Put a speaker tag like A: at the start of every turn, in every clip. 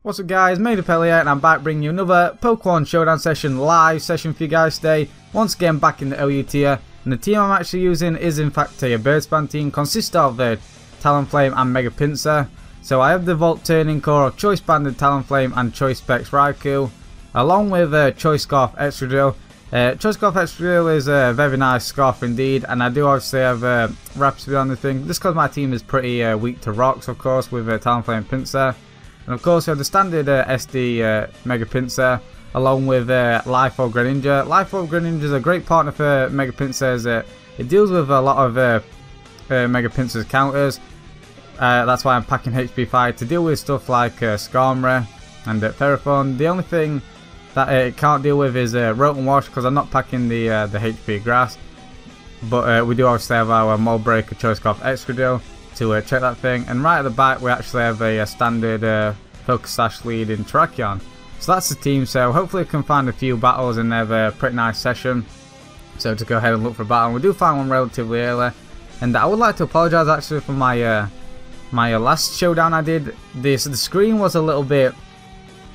A: What's up guys, Made Up Elliot, and I'm back bringing you another Pokemon Showdown session, live session for you guys today. Once again back in the OU tier, and the team I'm actually using is in fact a bird span team, consists of Talonflame and Mega Pinsir. So I have the Volt Turning Core of Choice Banded Talonflame and Choice Specs Raikou, along with Choice Scarf Extra Drill. Choice Scarf Extra Drill is a very nice scarf indeed, and I do obviously have Rapid Speed on the thing, just because my team is pretty weak to rocks, of course, with Talonflame and Pinsir. And of course we have the standard SD Mega Pinsir, along with Life Orb Greninja. Life Orb Greninja is a great partner for Mega Pinsir. It deals with a lot of Mega Pinsir's counters. That's why I'm packing HP Fire to deal with stuff like Skarmory and Ferrothorn. The only thing that it can't deal with is Rotom Wash, because I'm not packing the HP Grass. But we do obviously have our Mold Breaker Choice Scarf Extra Drill to check that thing. And right at the back we actually have a standard Focus Sash lead in Terrakion. So that's the team, so hopefully we can find a few battles and have a pretty nice session. So to go ahead and look for a battle, and we do find one relatively early. And I would like to apologise actually for my my last showdown I did. The screen was a little bit,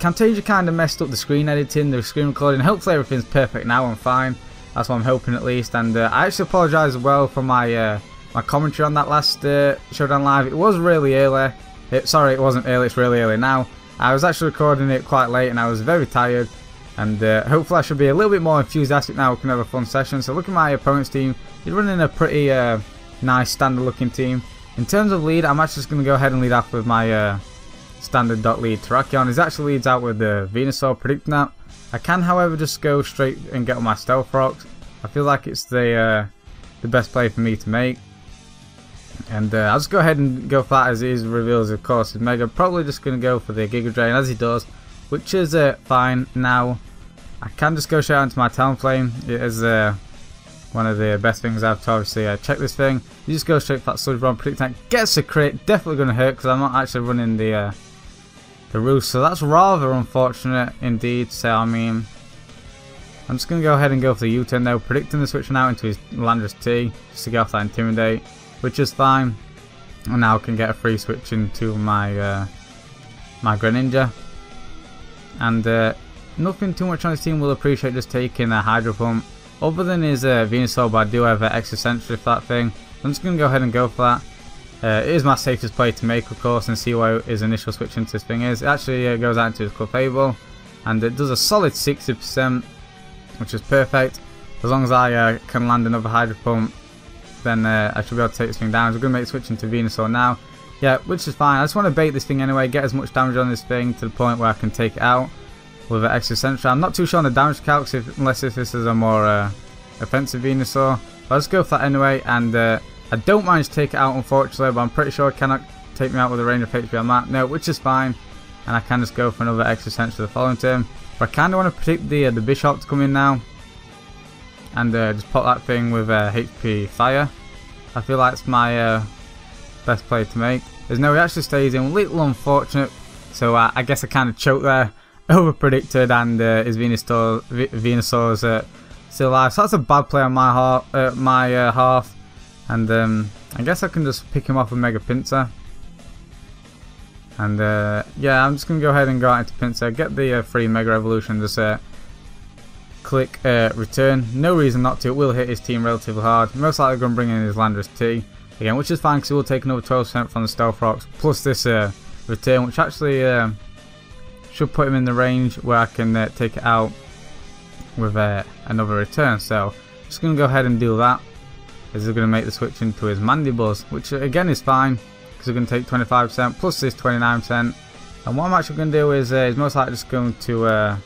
A: Camtasia kind of messed up the screen editing, the screen recording. Hopefully everything's perfect now and fine. That's what I'm hoping at least. And I actually apologise as well for my my commentary on that last showdown live. It was really early. Sorry, it wasn't early, it's really early now. I was actually recording it quite late and I was very tired. And hopefully I should be a little bit more enthusiastic now. We can have a fun session. So look at my opponent's team. He's running a pretty nice standard looking team. In terms of lead, I'm actually just going to go ahead and lead off with my standard dot lead Terrakion. He actually leads out with the Venusaur, predicting that. I can however just go straight and get on my Stealth Rocks. I feel like it's the best play for me to make. And I'll just go ahead and go for that, as he reveals of course his Mega. Probably just going to go for the Giga Drain as he does, which is fine. Now I can just go straight onto my Talonflame. It is one of the best things I have to obviously check this thing. You just go straight for that Sludge Bomb, predict tank, gets a crit, definitely going to hurt because I'm not actually running the roost, so that's rather unfortunate indeed. So I mean, I'm just going to go ahead and go for the U-turn though, predicting the switching out into his Landorus T, just to get off that Intimidate, which is fine. And now I can get a free switch into my my Greninja. And nothing too much on his team will appreciate just taking a Hydro Pump, other than his Venusaur, but I do have extra Sentry for that thing. I'm just going to go ahead and go for that. It is my safest play to make, of course, and see what his initial switch into this thing is. It actually goes out into his Clefable, and it does a solid 60%, which is perfect. As long as I can land another Hydro Pump, then I should be able to take this thing down. So we're going to make the switch into Venusaur now. Yeah, which is fine. I just want to bait this thing anyway, get as much damage on this thing to the point where I can take it out with an extra Sentry. I'm not too sure on the damage calcs, unless if this is a more offensive Venusaur. But I'll just go for that anyway, and I don't manage to take it out unfortunately, but I'm pretty sure it cannot take me out with a range of HP on that. No, which is fine, and I can just go for another extra Sentry the following turn. But I kind of want to predict the Bishop to come in now, and just pop that thing with HP Fire. I feel like it's my best play to make. There's no, he actually stays in, a little unfortunate, so I guess I kind of choked there, over predicted, and his Venusaur's still alive. So that's a bad play on my half, and I guess I can just pick him off with Mega Pinsir. And yeah, I'm just going to go ahead and go out into Pinsir, get the free Mega Evolution, just click return. No reason not to, it will hit his team relatively hard. Most likely going to bring in his Landorus T again, which is fine because he will take another 12% from the Stealth Rocks, plus this return, which actually should put him in the range where I can take it out with another return. So just going to go ahead and do that, as he's going to make the switch into his Mandibuzz, which again is fine because we're going to take 25% plus this 29%. And what I'm actually going to do is most likely just going to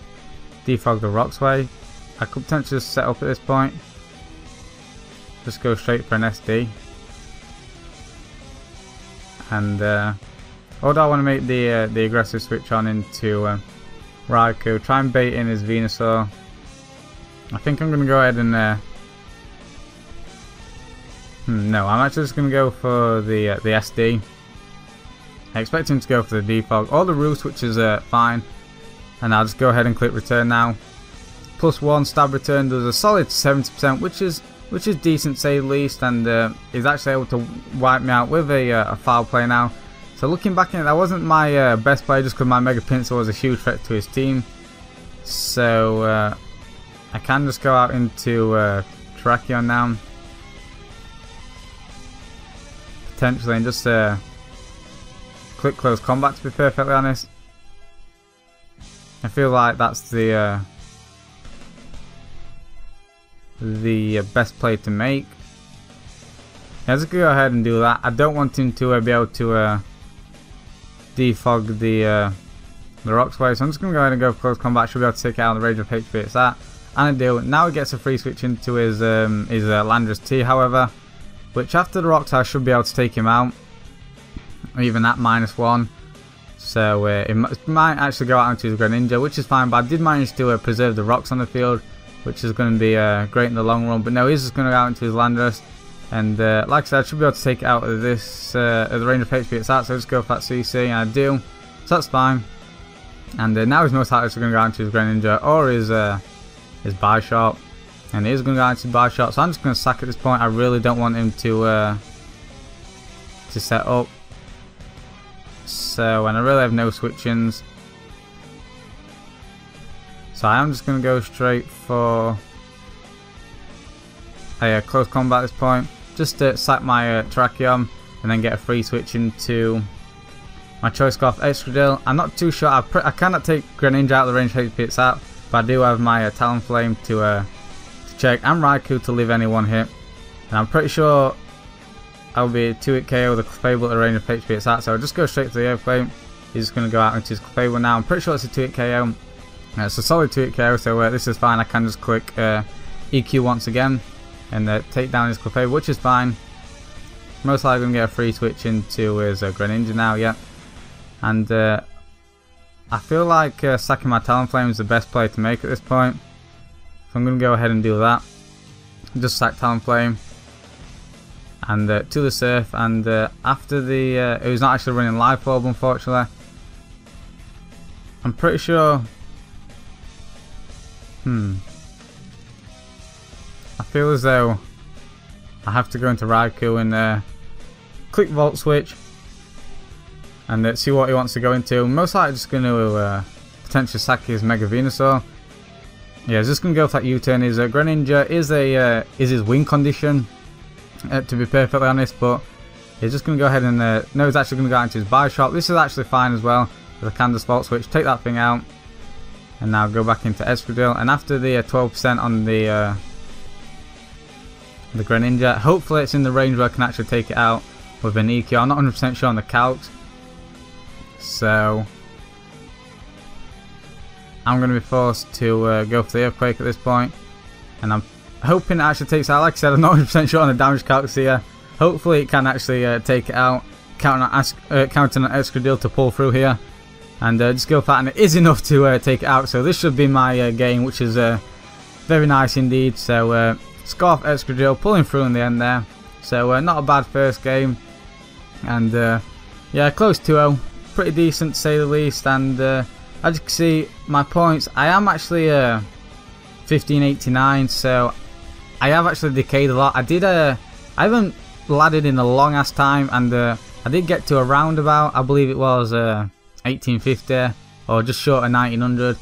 A: defog the Roxway. I could potentially just set up at this point, just go straight for an SD. And although I want to make the aggressive switch on into Raikou, try and bait in his Venusaur. I think I'm going to go ahead and no, I'm actually just going to go for the SD. I expect him to go for the defog or the roost, which is fine. And I'll just go ahead and click return now. +1 stab return does a solid 70%, which is decent, say the least, and is actually able to wipe me out with a foul play now. So looking back in it, that wasn't my best play just because my Mega Pinsir was a huge threat to his team. So I can just go out into Terrakion now. Potentially, and just click close combat, to be perfectly honest. I feel like that's the best play to make. Yeah, let's go ahead and do that. I don't want him to be able to defog the rocks play, so I'm just going to go ahead and go for close combat. Should be able to take it out on the range of HP it's at. And I do. Now he gets a free switch into his Landorus T, however, which after the rocks I should be able to take him out, even at -1. So it might actually go out into his Greninja, which is fine, but I did manage to preserve the rocks on the field, which is going to be great in the long run. But no, he's just going to go out into his Landorus, and like I said, I should be able to take it out of this at the range of HP it's at, so just go for that CC, and I do, so that's fine. And now he's most likely going to go out into his Greninja or his Bishop, and he is going to go out into his Bishop, so I'm just going to sack at this point. I really don't want him to set up. So, and I really have no switch-ins, so I am just going to go straight for a close combat at this point, just to sack my Terrakion and then get a free switch into my Choice Scarf Excadrill. I'm not too sure, I cannot take Greninja out of the range HP it's at, but I do have my Talonflame to check, and Raikou to leave any one hit, and I'm pretty sure I'll be 2-hit KO with a Clefable at the range of HP it's at, so I'll just go straight to the Earthquake. He's just going to go out into his Clefable now. I'm pretty sure it's a 2-hit KO. It's a solid 2-hit KO, so this is fine. I can just click EQ once again and take down his Clefable, which is fine. Most likely going to get a free switch into his Greninja now, yeah. And I feel like sacking my Talonflame is the best play to make at this point. So I'm going to go ahead and do that. Just sack Talonflame. And to the Surf, and after the it was not actually running Life Orb, unfortunately. I'm pretty sure. I feel as though I have to go into Raikou and click Volt Switch and see what he wants to go into. Most likely just going to potentially sack his Mega Venusaur. Yeah, he's just going to go for that U-turn. His Greninja is his win condition. To be perfectly honest, but he's just going to go ahead and no, he's actually going to go into his Bishop. This is actually fine as well. With a Candace Volt Switch, take that thing out, and now go back into Excadrill. And after the 12% on the Greninja, hopefully it's in the range where I can actually take it out with an EQ. I'm not 100% sure on the calcs, so I'm going to be forced to go for the Earthquake at this point, and I'm hoping it actually takes out. Like I said, I'm not 100% sure on the damage calcs here. Hopefully it can actually take it out, counting on Excadrill to pull through here, and just go for that, and it is enough to take it out. So this should be my game, which is very nice indeed. So Scarf Excadrill pulling through in the end there. So not a bad first game, and yeah, close 2-0, pretty decent to say the least. And as you can see, my points, I am actually 1589, so I have actually decayed a lot. I haven't ladded in a long ass time, and I did get to a roundabout, I believe it was 1850 or just short of 1900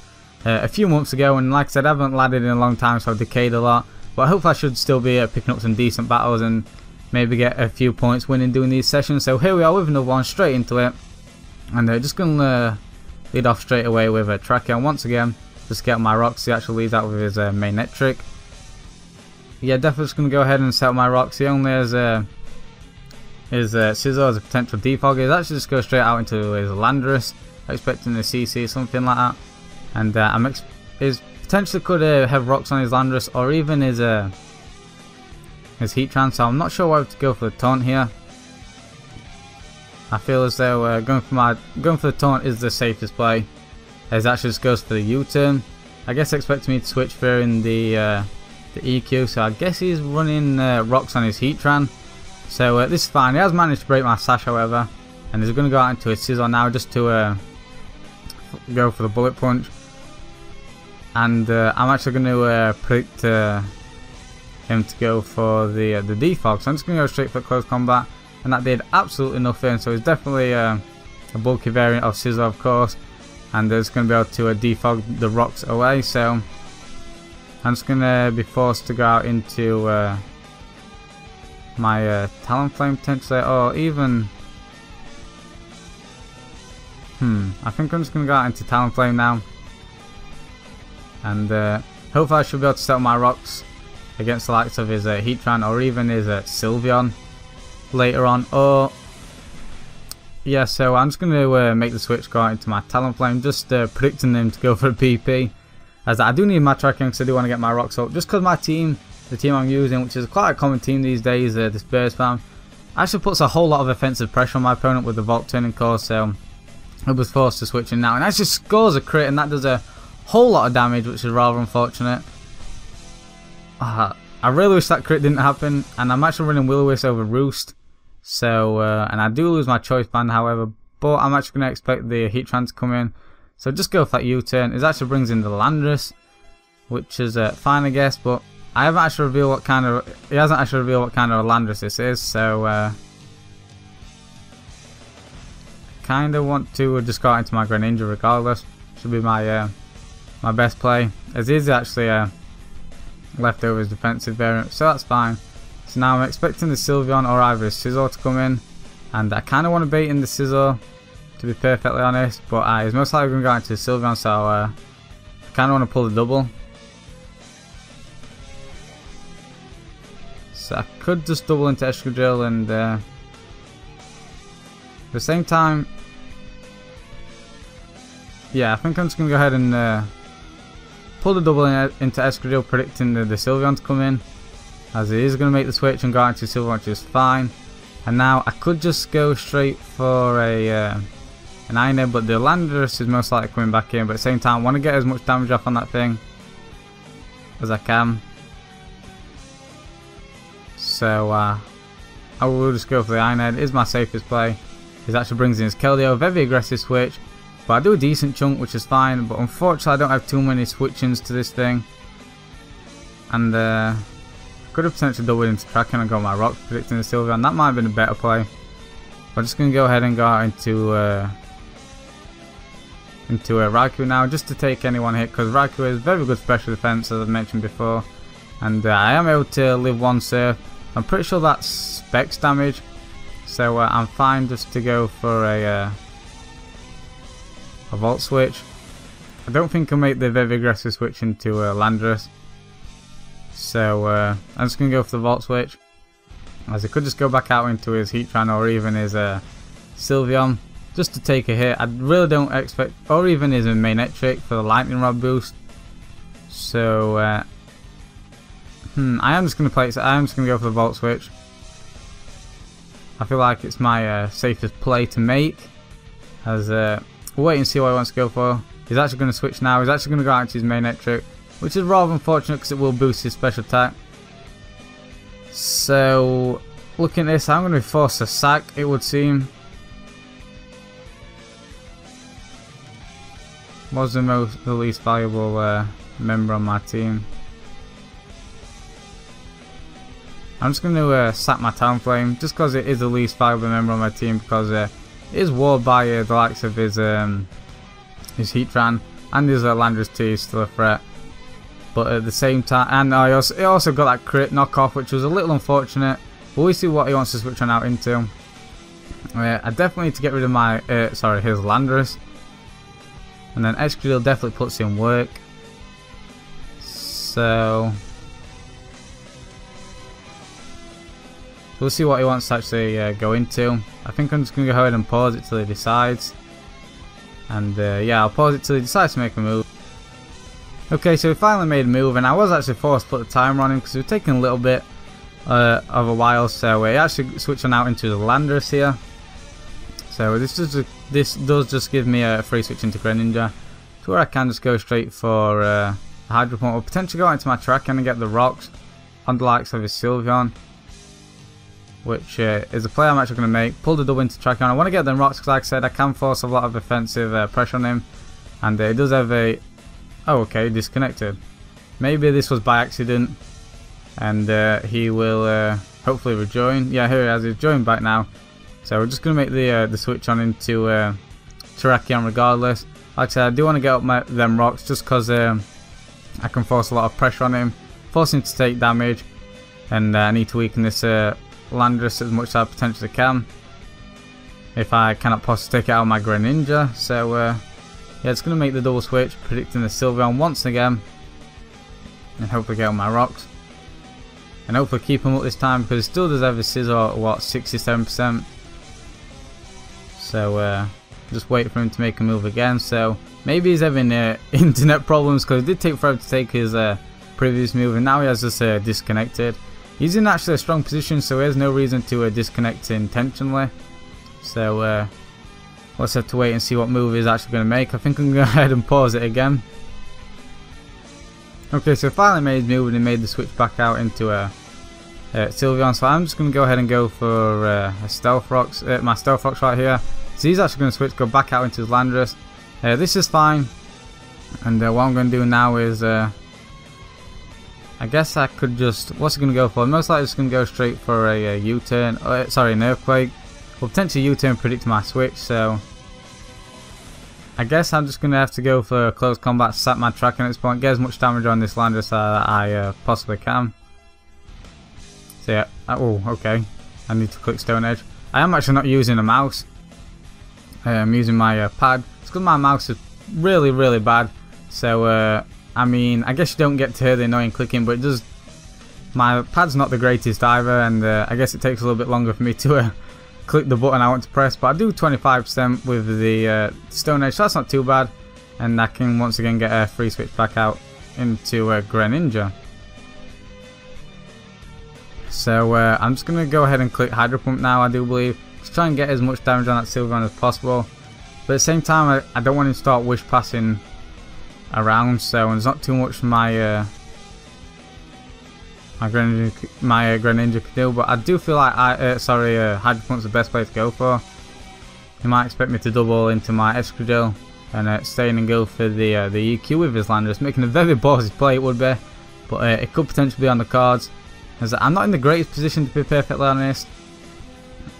A: a few months ago, and like I said, I haven't ladded in a long time, so I've decayed a lot. But hopefully I should still be picking up some decent battles and maybe get a few points winning doing these sessions. So here we are with another one, straight into it, and just going to lead off straight away with a Terrakion once again. Just get my rocks. He actually leads out with his main net trick. Yeah, definitely just going to go ahead and set up my rocks. He only has his Scizor as a potential defog. He's actually just go straight out into his Landorus, expecting the CC, something like that. And his potentially could have rocks on his Landorus or even his Heatran. So I'm not sure whether to go for the taunt here. I feel as though going for the taunt is the safest play, as actually just goes for the U-turn. I guess expecting me to switch through in the EQ, so I guess he's running rocks on his Heatran. So this is fine. He has managed to break my Sash, however, and he's going to go out into his Scizor now just to go for the Bullet Punch. And I'm actually going to predict him to go for the defog, so I'm just going to go straight for close combat. and that did absolutely nothing. So it's definitely a bulky variant of Scissor, of course, and it's going to be able to defog the rocks away. So I'm just going to be forced to go out into my Talonflame potentially, or even I think I'm just going to go out into Talonflame now, and hopefully I should be able to settle my rocks against the likes of his Heatran or even his Sylveon later on. Or yeah, so I'm just going to make the switch, go out into my Talonflame, just predicting them to go for a PP, as I do need my tracking because I do want to get my rocks up, just because my team, the team I'm using, which is quite a common team these days, this burst spam, actually puts a whole lot of offensive pressure on my opponent with the Volt turning course. So I was forced to switch in now, and that just scores a crit, and that does a whole lot of damage, which is rather unfortunate. I really wish that crit didn't happen, and I'm actually running Will-O-Wisp over Roost. So, and I do lose my choice band, however, but I'm actually going to expect the Heatran to come in. So just go for that U-turn. It actually brings in the Landorus, which is fine, I guess, but I haven't actually revealed what kind of, he hasn't actually revealed what kind of a Landorus this is, so kind of want to just go out into my Greninja regardless. Should be my my best play, as is actually leftovers defensive variant, so that's fine. So now I'm expecting the Sylveon or either Scizor to come in, and I kind of want to bait in the Scizor, to be perfectly honest, but he's most likely going to go into the Sylveon, so I kind of want to pull the double. So I could just double into Escadrille, and at the same time, yeah, I think I'm just going to go ahead and pull the double into Escadrille, predicting the Sylveon to come in, as it is going to make the switch and go into Sylveon, which is fine. And now I could just go straight for an Iron Head, but the Landorus is most likely coming back in. But at the same time, I want to get as much damage off on that thing as I can. So I will just go for the Iron Head. It is my safest play. It actually brings in his Keldeo, very aggressive switch. But I do a decent chunk, which is fine, but unfortunately I don't have too many switch-ins to this thing. And could have potentially doubled into tracking and got my rocks, predicting the Sylveon. That might have been a better play. But I'm just going to go ahead and go out into Raikou now, just to take any one hit, because Raikou is very good special defense, as I've mentioned before. And I am able to live one Surf. I'm pretty sure that's Specs damage, so I'm fine just to go for a Volt switch. I don't think I'll make the very aggressive switch into Landorus, so I'm just going to go for the Volt switch, as I could just go back out into his Heatran or even his Sylveon just to take a hit. I really don't expect, or even his Manectric for the Lightning Rod boost. So I am just going to play it. I am just going to go for the Volt switch. I feel like it's my safest play to make, as we'll wait and see what he wants to go for. He's actually going to switch now. He's actually going to go out into his Manectric, which is rather unfortunate because it will boost his special attack. So looking at this, I'm going to be forced to sack, it would seem. Was the least valuable member on my team. I'm just going to sack my Talonflame, just because it is the least valuable member on my team, because it is warded by the likes of his Heatran, and his Landorus T is still a threat. But at the same time, and it also got that crit knockoff, which was a little unfortunate. But we'll see what he wants to switch on out into. I definitely need to get rid of my, his Landorus. And then Escadrille definitely puts in work. So we'll see what he wants to actually go into. I think I'm just going to go ahead and pause it till he decides. And yeah, I'll pause it till he decides to make a move. Okay, so we finally made a move, and I was actually forced to put the timer on him because it was taking a little bit of a while. So he actually switched on out into the Landorus here. So this does just give me a free switch into Greninja, to where I can just go straight for a Hydro Pump, or potentially go into my Tracken and get the rocks on the likes of his Sylveon, which is a play I'm actually going to make. Pull the double into Tracken. I want to get them rocks because, like I said, I can force a lot of offensive pressure on him, and it does have a... Oh, okay, disconnected. Maybe this was by accident, and he will hopefully rejoin. Yeah, here he has. He's joined back now. So we're just going to make the switch on into Terrakion regardless. Like I said, I do want to get up them rocks just because I can force a lot of pressure on him, force him to take damage, and I need to weaken this Landorus as much as I potentially can if I cannot possibly take it out of my Greninja. So yeah, it's going to make the double switch, predicting the Sylveon once again, and hopefully get on my rocks, and hopefully keep him up this time because it still does have a scissor at what, 67%. So just wait for him to make a move again. So maybe he's having internet problems because it did take forever to take his previous move, and now he has just disconnected. He's in actually a strong position, so he has no reason to disconnect intentionally. So let's have to wait and see what move he's actually going to make. I think I'm going to go ahead and pause it again. Okay, so finally made his move and he made the switch back out into Sylveon. So I'm just going to go ahead and go for a Stealth Rocks, my Stealth Rocks right here. So he's actually going to switch, go back out into his Landorus. This is fine. And what I'm going to do now is, I guess I could just, what's he going to go for? Most likely just going to go straight for a U-turn, sorry, an Earthquake. Or potentially U-turn predict my switch, so I guess I'm just going to have to go for close combat to set my tracking at this point, get as much damage on this Landorus that I possibly can. So yeah, oh okay, I need to click Stone Edge. I am actually not using a mouse. I'm using my pad. It's because my mouse is really bad. So I mean, I guess you don't get to hear the annoying clicking, but it does. My pad's not the greatest either, and I guess it takes a little bit longer for me to click the button I want to press. But I do 25% with the Stone Edge, so that's not too bad. And I can once again get a free switch back out into Greninja. So I'm just going to go ahead and click Hydro Pump now, I do believe. Just try and get as much damage on that Sylveon as possible. But at the same time, I don't want him to start wish passing around, so there's not too much my Greninja can do. But I do feel like Hydro Pump's the best play to go for. He might expect me to double into my Escudero and stay in and go for the EQ with his Landorus, making a very ballsy play it would be, but it could potentially be on the cards. As I'm not in the greatest position to be perfectly honest.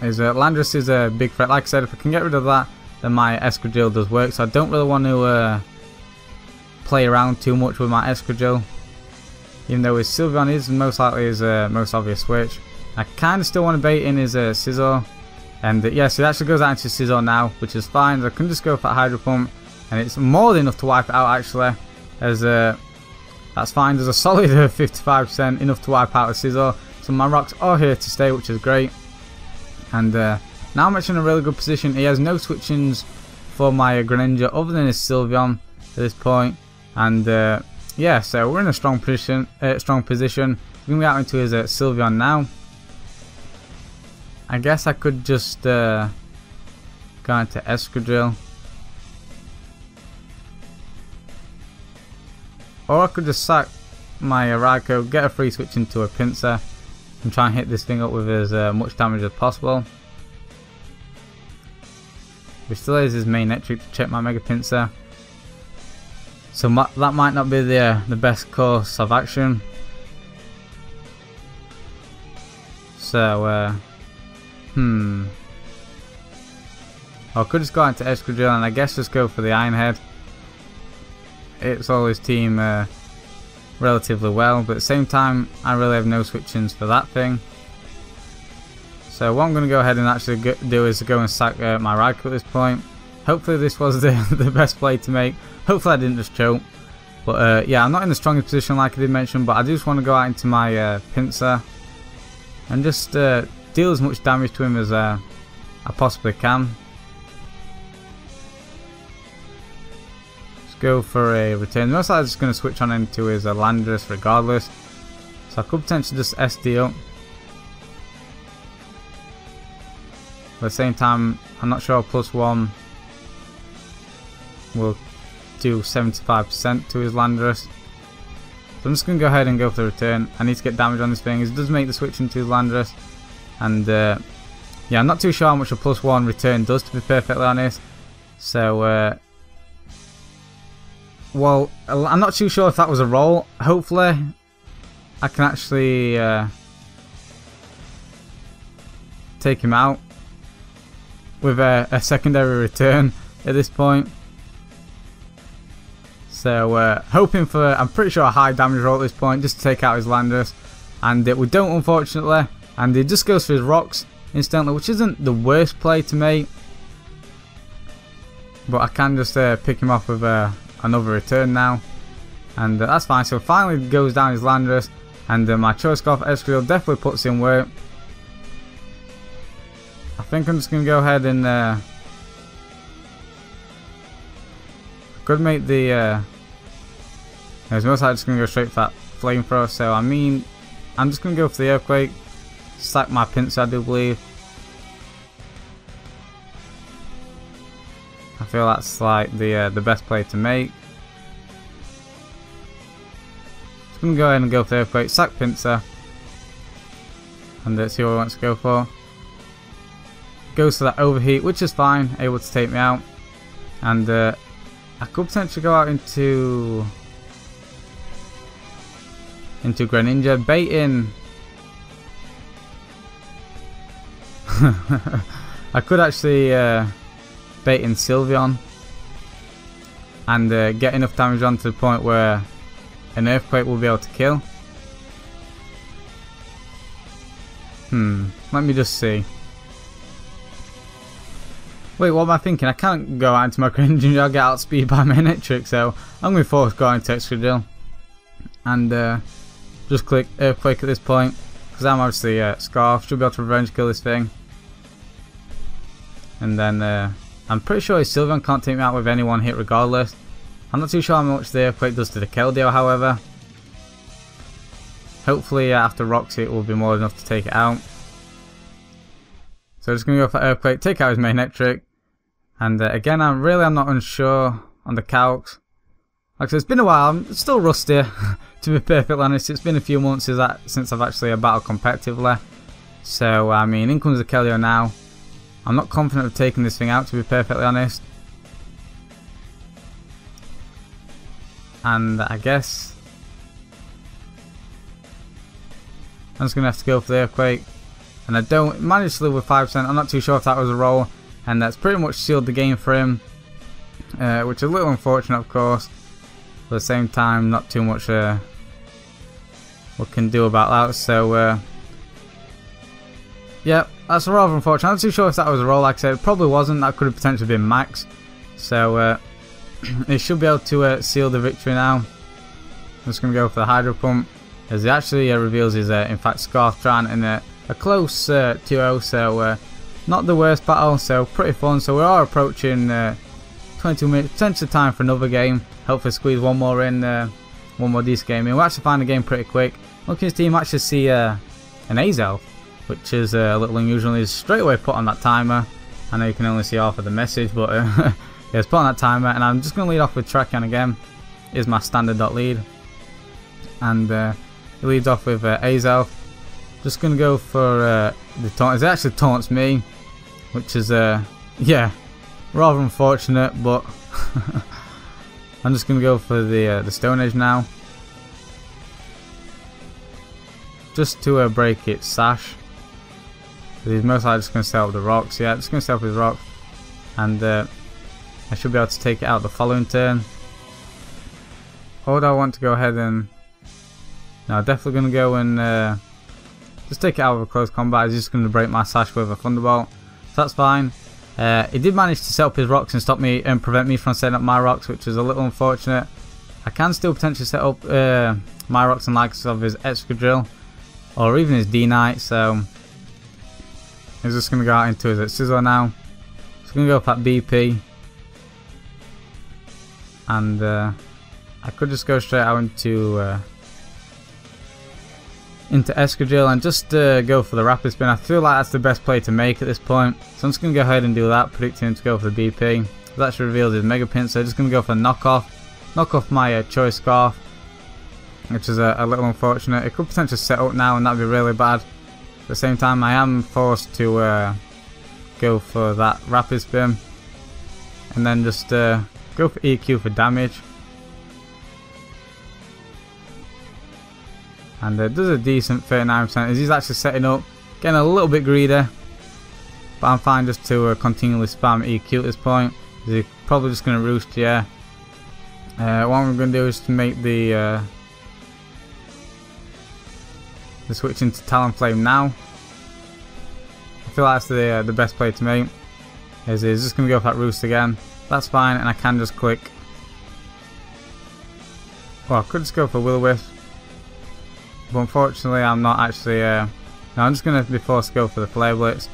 A: As Landorus is a big threat. Like I said, if I can get rid of that, then my Escudero does work. So I don't really want to play around too much with my Escudero, even though his Sylveon is most likely his most obvious switch. I kind of still want to bait in his Scizor, and yeah, so it actually goes out into Scizor now, which is fine. I can just go for Hydro Pump, and it's more than enough to wipe it out actually, as that's fine. There's a solid 55%, enough to wipe out a Scizor. So my rocks are here to stay, which is great. And now I'm actually in a really good position. He has no switchings for my Greninja other than his Sylveon at this point. And yeah, so we're in a strong position. We're going to go out into his Sylveon now. I guess I could just go into Escudero. Or I could just sack my Raikou, get a free switch into a Pinsir, and try and hit this thing up with as much damage as possible. Which still is his main trick to check my Mega Pinsir. So that might not be the best course of action. So, I could just go into Escudero and I guess just go for the Iron Head. It's all his team relatively well, but at the same time I really have no switch-ins for that thing. So what I'm going to go ahead and actually do is go and sack my Raikou at this point. Hopefully this was the best play to make. Hopefully I didn't just choke. But yeah, I'm not in the strongest position like I did mention, but I just want to go out into my Pinsir and just deal as much damage to him as I possibly can. Go for a return. Most likely I'm just going to switch on into his Landorus regardless. So I could potentially just SD up. At the same time, I'm not sure +1 will do 75% to his Landorus. So I'm just going to go ahead and go for the return. I need to get damage on this thing. It does make the switch into his Landorus. And yeah, I'm not too sure how much a +1 return does, to be perfectly honest. So well, I'm not too sure if that was a roll. Hopefully I can actually take him out with a secondary return at this point. So hoping for, I'm pretty sure, a high damage roll at this point just to take out his Landers, and we don't, unfortunately, and he just goes for his rocks instantly, which isn't the worst play to make, but I can just pick him off with another return now, and that's fine. So finally goes down his Landers, and my choice scarf Escadrille definitely puts in work. I think I'm just going to go ahead and could make the most likely just going to go straight for that flamethrower, so I mean I'm just going to go for the earthquake, sack my pincer, I do believe. I feel that's like the best play to make. Just going to go ahead and go for the earthquake, sack pincer, and let's see what he wants to go for. Goes for that overheat, which is fine, able to take me out, and I could potentially go out into Greninja, baiting. I could actually bait in Sylveon and get enough damage on to the point where an earthquake will be able to kill. Let me just see. Wait, what am I thinking? I can't go out into my Greninja, I'll get outspeed by my Electric, so I'm going to force going to Excadrill and just click Earthquake at this point, because I'm obviously Scarf, should be able to revenge kill this thing. And then I'm pretty sure his Sylveon can't take me out with any one hit regardless. I'm not too sure how much the Earthquake does to the Keldeo, however. Hopefully after Rocks it will be more than enough to take it out. So just going to go for Earthquake, take out his main Electric. And again, I'm not unsure on the calcs. Like I said, it's been a while, I'm still rusty, to be perfectly honest. It's been a few months since I've actually battled competitively. So, I mean, in comes the Keldeo now. I'm not confident of taking this thing out, to be perfectly honest. And I guess I'm just going to have to go for the Earthquake. And I don't manage to live with 5%, I'm not too sure if that was a roll. And that's pretty much sealed the game for him. Which is a little unfortunate, of course. But at the same time, not too much we can do about that. So, yeah, that's rather unfortunate. I'm not too sure if that was a roll. Like I said, it probably wasn't. That could have potentially been max. So, he should be able to seal the victory now. I'm just going to go for the Hydro Pump, as he actually reveals his, in fact, Scarf Tran in a close 2-0. So, not the worst battle, so pretty fun. So we are approaching 22 minutes, potential time for another game. Hopefully squeeze one more in, one more decent game in. We'll actually find the game pretty quick. Looking at his team, actually see an Azelf, which is a little unusual. He's straight away put on that timer. I know you can only see half of the message, but yeah, it's put on that timer. And I'm just going to lead off with Trakan again. Is my standard dot lead, and he leads off with Azelf. Just going to go for the taunt. It actually taunts me, which is yeah, rather unfortunate, but I'm just going to go for the Stone Edge now, just to break its sash. He's most likely just going to set up the rocks. Yeah, just going to set up his rocks, and I should be able to take it out the following turn. Or do I want to go ahead and... No, definitely going to go and just take it out of a close combat. He's just going to break my sash with a Thunderbolt, so that's fine. He did manage to set up his rocks and stop me and prevent me from setting up my rocks, which is a little unfortunate. I can still potentially set up my rocks and likes of his Excadrill or even his D-Knight, so he's just going to go out into his Scizor now. Just going to go for that BP, and I could just go straight out into Excadrill and just go for the Rapid Spin. I feel like that's the best play to make at this point, so I'm just going to go ahead and do that, predicting him to go for the BP. That actually reveals his Mega Pin, so I'm just going to go for knock off my Choice Scarf, which is a little unfortunate. It could potentially set up now and that'd be really bad. At the same time, I am forced to go for that Rapid Spin and then just go for EQ for damage. And it does a decent 39%, as he's actually setting up, getting a little bit greedy. but I'm fine just to continually spam EQ at this point. He's probably just going to roost, yeah. What I'm going to do is to make the switch into Talonflame now. I feel like that's the best play to make. He's just going to go for that roost again. That's fine, and I can just click. Well, I could just go for Will-O-Wisp, but unfortunately I'm not actually. No, I'm just going to be forced to go for the Flare Blitz,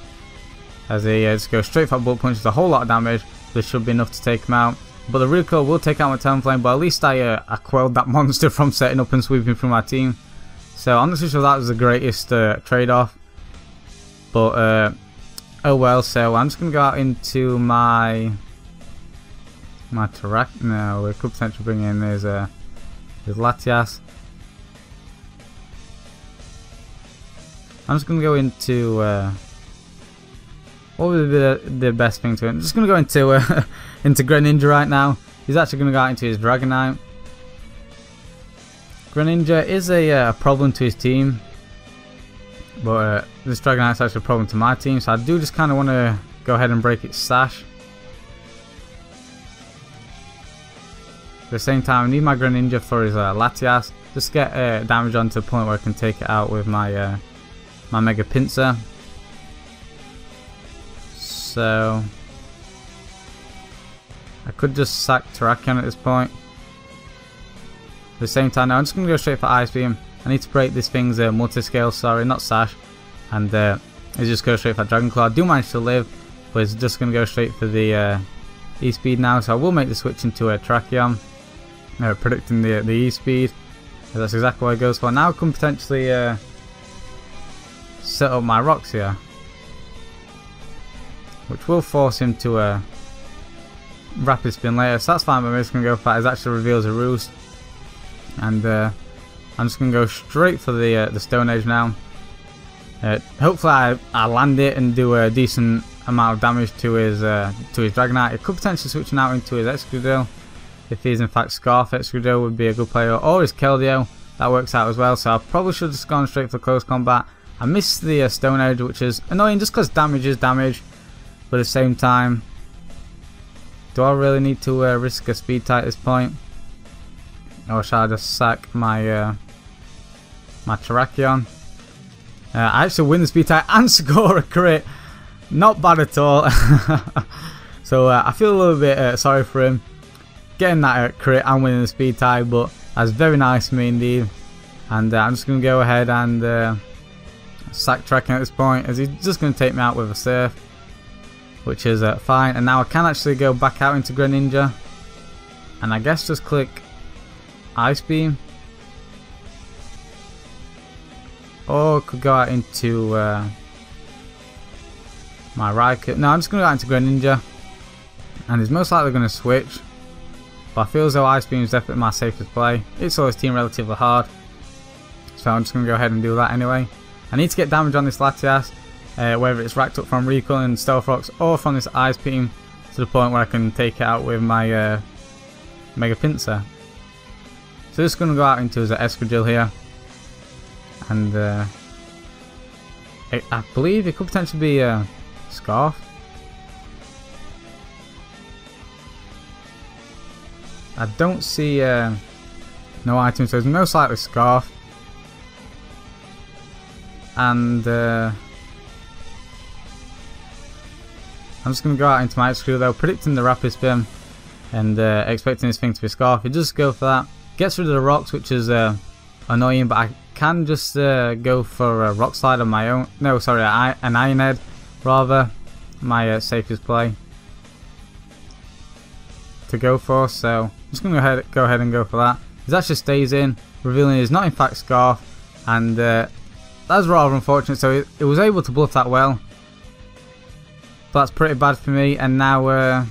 A: as he just goes straight for that Bullet Punch. It's a whole lot of damage. This should be enough to take him out. But the recoil will take out my Talonflame, but at least I quelled that monster from setting up and sweeping through my team. So I'm not so sure that was the greatest trade-off, but oh well. So I'm just going to go out into my Tarak. No, we could potentially bring in his Latias. I'm just going to go into what would be the best thing to it? I'm just going to go into into Greninja right now. He's actually going to go out into his Dragonite. Greninja is a problem to his team, but this Dragonite is actually a problem to my team, so I do just kind of want to go ahead and break its sash. At the same time, I need my Greninja for his Latias. Just get damage on to the point where I can take it out with my my Mega Pinsir. So I could just sack Terrakion at this point. At the same time, now I'm just going to go straight for Ice Beam. I need to break this thing's multi-scale, sorry, not sash. And it's just go straight for Dragon Claw. I do manage to live, but it's just going to go straight for the E-Speed now. So I will make the switch into a Terrakion, predicting the E-Speed. That's exactly what it goes for. Now I can potentially set up my rocks here, which will force him to Rapid Spin later, so that's fine. But I'm just going to go for that. It actually reveals a roost, and I'm just going to go straight for the Stone Age now. Hopefully I land it and do a decent amount of damage to his Dragonite. It could potentially switch out into his Excadrill. If he's in fact Scarf, Excadrill would be a good player, or his Keldeo. That works out as well. So I probably should have just gone straight for close combat. I missed the Stone Age, which is annoying just because damage is damage. But at the same time, do I really need to risk a Speed Tie at this point? Or shall I just sack my my Terrakion? I actually win the Speed Tie and score a crit. Not bad at all. So I feel a little bit sorry for him getting that crit and winning the Speed Tie, but that's very nice of me indeed. And I'm just going to go ahead and sack Terrakion at this point, as he's just going to take me out with a Surf, which is fine. And now I can actually go back out into Greninja, and I guess just click Ice Beam, or could go out into my Raikou. No, I'm just going to go out into Greninja, and he's most likely going to switch, but I feel as though Ice Beam is definitely my safest play. It's always team relatively hard, so I'm just going to go ahead and do that anyway. I need to get damage on this Latias, whether it's racked up from Recoil and Stealth Rocks or from this Ice Beam, to the point where I can take it out with my Mega Pinsir. So just going to go out into his Excadrill here, and I believe it could potentially be Scarf. I don't see no items, so it's most likely Scarf. And I'm just going to go out into my Excadrill though, predicting the Rapid Spin and expecting this thing to be Scarf. You just go for that. Gets rid of the rocks, which is annoying, but I can just go for a Rock Slide on my own. No, sorry, an Iron Head rather. My safest play to go for. So I'm just going to go ahead and go for that. It actually stays in, revealing it's not in fact Scarf, and that's rather unfortunate. So it was able to bluff that well, but that's pretty bad for me. And now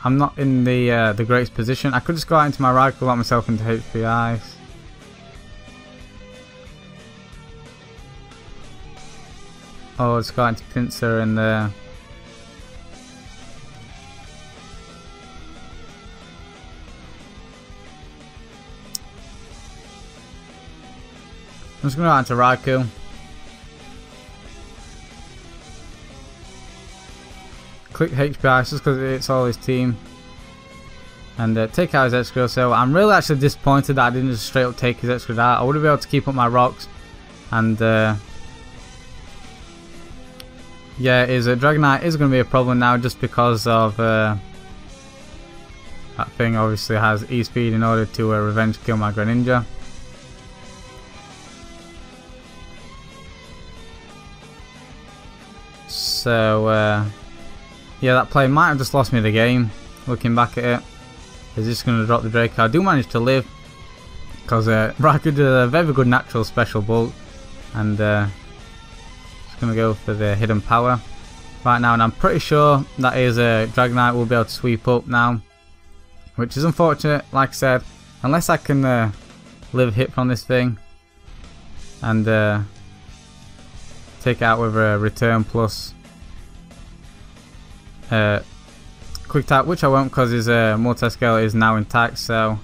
A: I'm not in the greatest position. I could just go out into my Raikou, lock myself into HP Ice. Oh, just go out into Pinsir and I'm just going to go out into Raikou. click HPI just because it's all his team. And take out his Excro. So I'm really actually disappointed that I didn't just straight up take his Excro out. I would have been able to keep up my rocks. And yeah, his Dragonite is going to be a problem now just because of that thing obviously has E-Speed in order to revenge kill my Greninja. So yeah, that play might have just lost me the game looking back at it. He's just going to drop the Draco. I do manage to live because Raikou did a very good natural special bulk, and just going to go for the hidden power right now, and I'm pretty sure that his Dragonite will be able to sweep up now, which is unfortunate. Like I said, unless I can live a hit from this thing and take it out with a return plus quick tap, which I won't because his multi-scale is now intact. So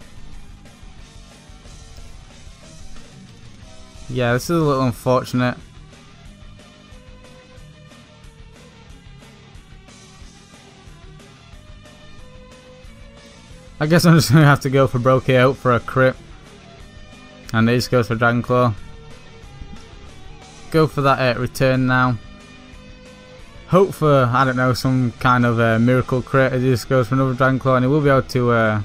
A: yeah, this is a little unfortunate. I guess I'm just going to have to go for Brocade out for a crit, and he just goes for Dragon Claw. Go for that return now. Hope for, I don't know, some kind of miracle crit. He just goes for another Dragon Claw, and he will be able to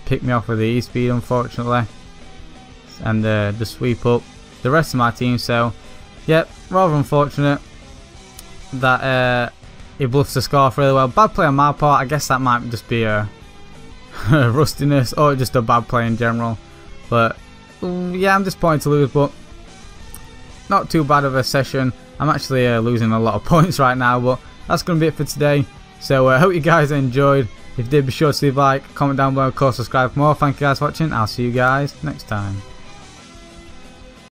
A: pick me off with the E-Speed, unfortunately, and just sweep up the rest of my team. So yep, rather unfortunate that he bluffs the Scarf really well. Bad play on my part. I guess that might just be a rustiness or just a bad play in general. But yeah, I'm disappointed to lose, but not too bad of a session. I'm actually losing a lot of points right now, but that's going to be it for today. So I hope you guys enjoyed. If you did, be sure to leave a like, comment down below, of course subscribe for more. Thank you guys for watching. I'll see you guys next time.